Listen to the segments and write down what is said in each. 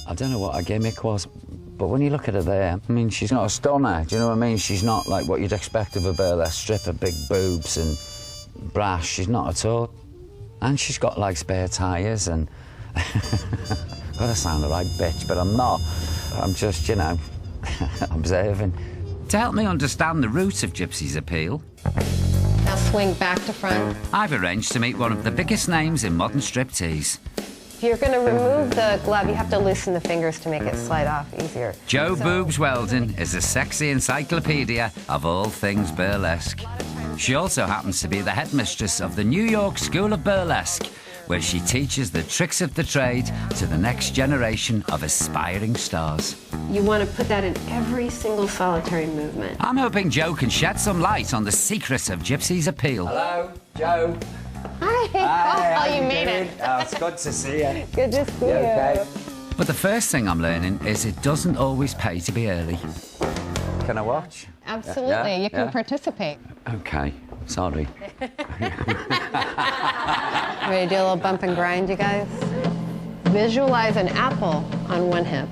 I don't know what her gimmick was, but when you look at her there, I mean, she's not a stunner, do you know what I mean? She's not like what you'd expect of a burlesque stripper, big boobs and brash. She's not at all. And she's got, like, spare tyres and... Gotta sound a right bitch, but I'm not. I'm just, you know, observing. To help me understand the root of Gypsy's appeal... Now swing back to front. I've arranged to meet one of the biggest names in modern striptease. If you're going to remove the glove, you have to loosen the fingers to make it slide off easier. Jo Boobs Weldon is a sexy encyclopedia of all things burlesque. She also happens to be the headmistress of the New York School of Burlesque, where she teaches the tricks of the trade to the next generation of aspiring stars. You want to put that in every single solitary movement. I'm hoping Jo can shed some light on the secrets of Gypsy's appeal. Hello, Jo. Hi. You made it. Oh, it's good to see you. Good to see you. Okay? But the first thing I'm learning is it doesn't always pay to be early. Can I watch? Absolutely. Yeah, you can yeah. participate. Okay, sorry. Ready to do a little bump and grind, you guys? Visualize an apple on one hip,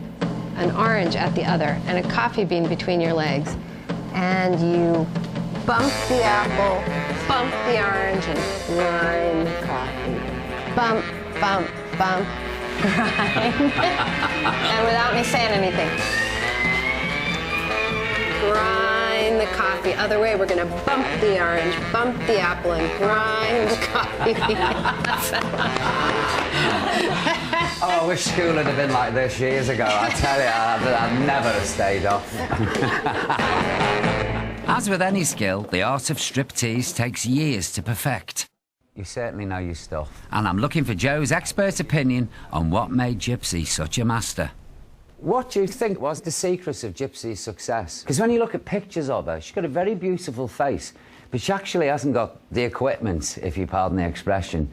an orange at the other, and a coffee bean between your legs. And you bump the apple, bump the orange, and grind the coffee. Bump, bump, bump, grind. And without me saying anything. Grind the coffee. Other way, we're gonna bump the orange, bump the apple, and grind the coffee. Oh, I wish school had been like this years ago. I tell you, I'd never have stayed off. As with any skill, the art of striptease takes years to perfect. You certainly know your stuff. And I'm looking for Jo's expert opinion on what made Gypsy such a master. What do you think was the secret of Gypsy's success? Because when you look at pictures of her, she's got a very beautiful face, but she actually hasn't got the equipment, if you pardon the expression,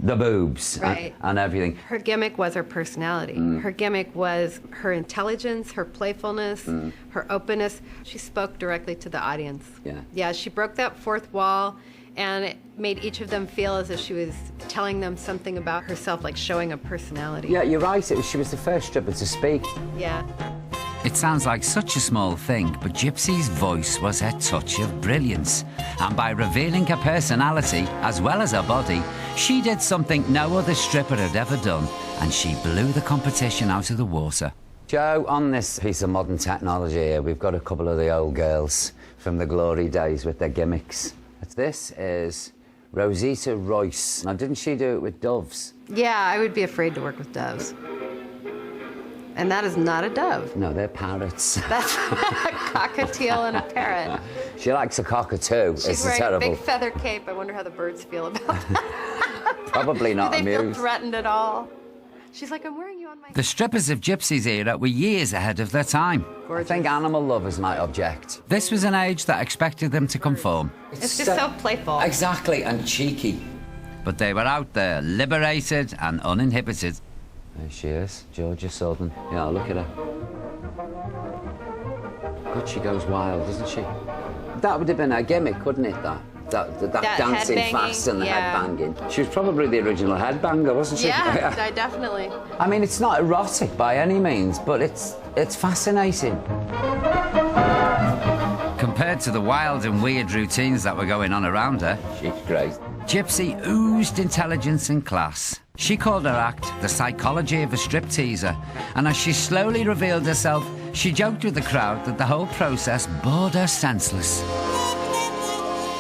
the boobs right. and everything. Her gimmick was her personality. Her gimmick was her intelligence, her playfulness, her openness. She spoke directly to the audience. Yeah. Yeah, she broke that fourth wall, and it made each of them feel as if she was telling them something about herself, like showing a personality. Yeah, you're right. She was the first stripper to speak. Yeah. It sounds like such a small thing, but Gypsy's voice was her touch of brilliance. And by revealing her personality, as well as her body, she did something no other stripper had ever done, and she blew the competition out of the water. Jo, on this piece of modern technology here, we've got a couple of the old girls from the glory days with their gimmicks. This is Rosita Royce. Now, didn't she do it with doves? Yeah, I would be afraid to work with doves. And that is not a dove. No, they're parrots. That's a cockatiel and a parrot. She likes a cockatoo. She's It's wearing terrible. a big feather cape. I wonder how the birds feel about that. Probably not Do they feel amused. threatened at all? She's like, I'm wearing you on my... The strippers of Gypsy's era were years ahead of their time. I think animal lovers might object. This was an age that expected them to conform. It's just so playful. Exactly, and cheeky. But they were out there, liberated and uninhibited. There she is, Georgia Southern. Yeah, look at her. God, she goes wild, doesn't she? That would have been her gimmick, wouldn't it, that dancing headbanging, fast and the yeah. headbanging. She was probably the original headbanger, wasn't she? Yeah, definitely. I mean, it's not erotic by any means, but it's fascinating. Compared to the wild and weird routines that were going on around her, She's great. Gypsy oozed intelligence and class. She called her act the psychology of a stripteaser, and as she slowly revealed herself, she joked with the crowd that the whole process bored her senseless.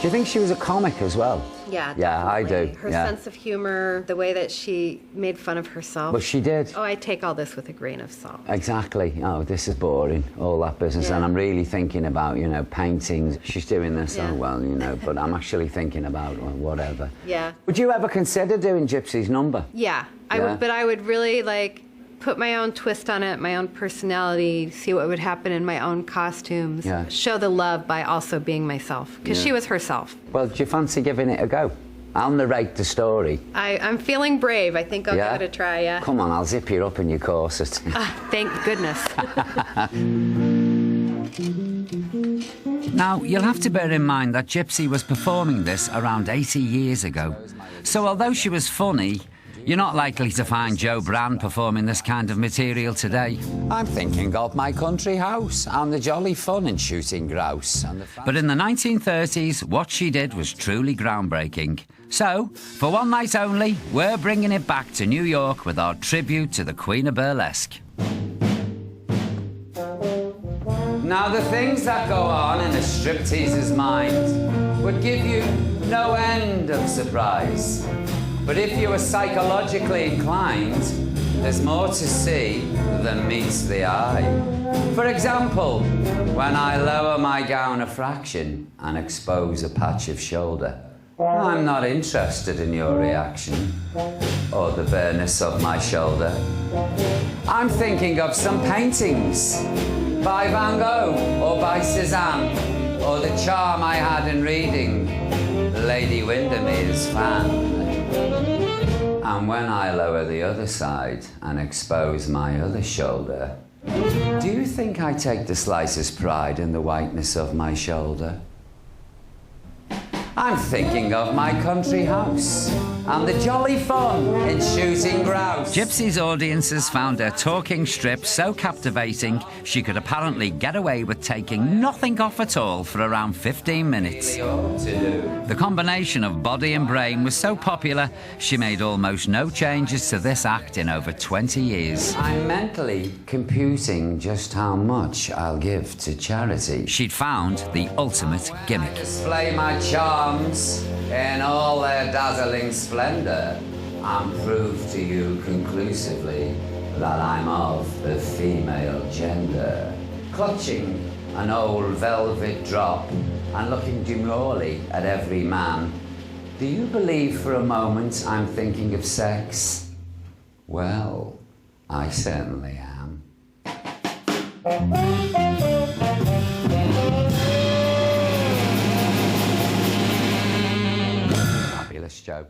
Do you think she was a comic as well? Yeah, Yeah, I definitely. do. Her yeah. sense of humor, the way that she made fun of herself. Well, she did. Oh, I take all this with a grain of salt. Exactly. Oh, this is boring, all that business. Yeah. And I'm really thinking about, you know, paintings. She's doing this, Yeah. oh, well, you know, but I'm actually thinking about well, whatever. Yeah. Would you ever consider doing Gypsy's number? Yeah, I Yeah. would, but I would really like put my own twist on it, my own personality, see what would happen in my own costumes, Yeah. show the love by also being myself, because Yeah. she was herself. Well, do you fancy giving it a go? I'll narrate the story. I'm feeling brave. I think I'll Yeah? give it a try, yeah. Come on, I'll zip you up in your corset. Thank goodness. Now, you'll have to bear in mind that Gypsy was performing this around 80 years ago. So although she was funny, You're not likely to find Joe Brand performing this kind of material today. I'm thinking of my country house and the jolly fun in shooting grouse. But in the 1930s, what she did was truly groundbreaking. So, for one night only, we're bringing it back to New York with our tribute to the Queen of Burlesque. Now, the things that go on in a stripteaser's mind would give you no end of surprise. But if you are psychologically inclined, there's more to see than meets the eye. For example, when I lower my gown a fraction and expose a patch of shoulder, I'm not interested in your reaction or the bareness of my shoulder. I'm thinking of some paintings by Van Gogh or by Cézanne, or the charm I had in reading Lady Windermere's Fan. And when I lower the other side and expose my other shoulder, do you think I take the slightest pride in the whiteness of my shoulder? I'm thinking of my country house and the jolly fun in shooting grouse. Gypsy's audiences found her talking strip so captivating she could apparently get away with taking nothing off at all for around 15 minutes. The combination of body and brain was so popular, she made almost no changes to this act in over 20 years. I'm mentally computing just how much I'll give to charity. She'd found the ultimate gimmick. Display my charms in all their dazzling splendour and prove to you conclusively that I'm of the female gender. Clutching an old velvet drop and looking demurely at every man, do you believe for a moment I'm thinking of sex? Well, I certainly am. Fabulous, Joe.